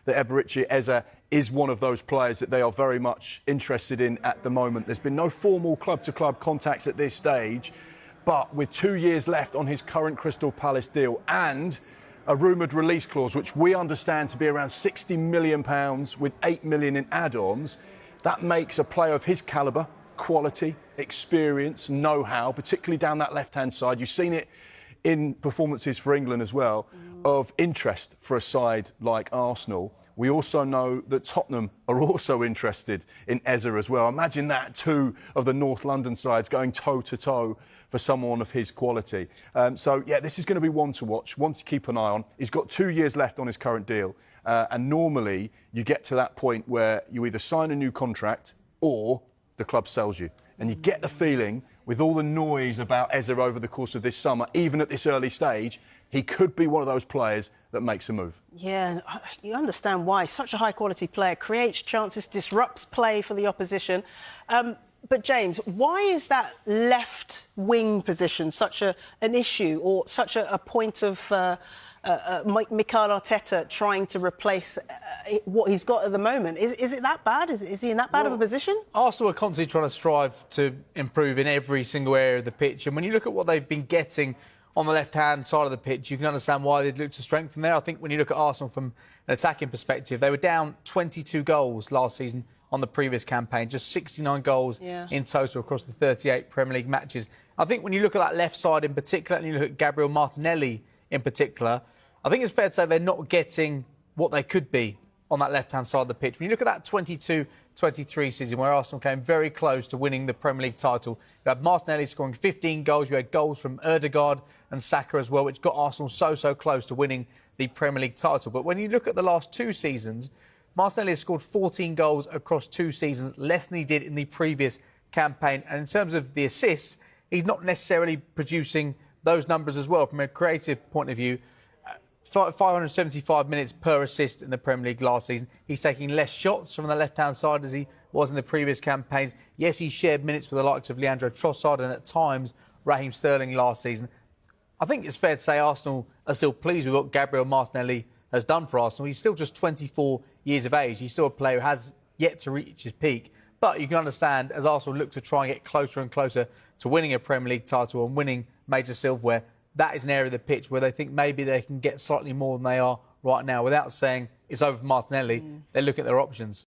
that Eberechi Eze is one of those players that they are very much interested in at the moment. There's been no formal club-to-club contacts at this stage, but with 2 years left on his current Crystal Palace deal and a rumoured release clause, which we understand to be around £60 million with £8 million in add-ons, that makes a player of his calibre, quality, experience, know-how, particularly down that left-hand side. You've seen it in performances for England as well, of interest for a side like Arsenal. We also know that Tottenham are also interested in Eze as well. Imagine that, two of the North London sides going toe-to-toe for someone of his quality. So, yeah, this is going to be one to watch, one to keep an eye on. He's got 2 years left on his current deal. And normally you get to that point where you either sign a new contract or the club sells you. And you get the feeling, with all the noise about Eze over the course of this summer, even at this early stage, he could be one of those players that makes a move. Yeah, and you understand why. Such a high-quality player, creates chances, disrupts play for the opposition. But, James, why is that left wing position such an issue, or such a point of Mikel Arteta trying to replace what he's got at the moment? Is it that bad? Is he in that bad of a position? Arsenal are constantly trying to strive to improve in every single area of the pitch. And when you look at what they've been getting on the left-hand side of the pitch, you can understand why they'd look to strengthen there. I think when you look at Arsenal from an attacking perspective, they were down 22 goals last season on the previous campaign, just 69 goals in total across the 38 Premier League matches. I think when you look at that left side in particular, and you look at Gabriel Martinelli in particular, I think it's fair to say they're not getting what they could be on that left-hand side of the pitch. When you look at that 22-23 season where Arsenal came very close to winning the Premier League title, you had Martinelli scoring 15 goals, you had goals from Ødegaard and Saka as well, which got Arsenal so close to winning the Premier League title. But when you look at the last 2 seasons, Martinelli has scored 14 goals across 2 seasons, less than he did in the previous campaign. And in terms of the assists, he's not necessarily producing those numbers as well. From a creative point of view, 575 minutes per assist in the Premier League last season. He's taking less shots from the left-hand side as he was in the previous campaigns. Yes, he shared minutes with the likes of Leandro Trossard and at times Raheem Sterling last season. I think it's fair to say Arsenal are still pleased with what Gabriel Martinelli has done for Arsenal. He's still just 24 years of age. He's still a player who has yet to reach his peak. But you can understand, as Arsenal look to try and get closer and closer to winning a Premier League title and winning major silverware, that is an area of the pitch where they think maybe they can get slightly more than they are right now. Without saying it's over for Martinelli, they look at their options.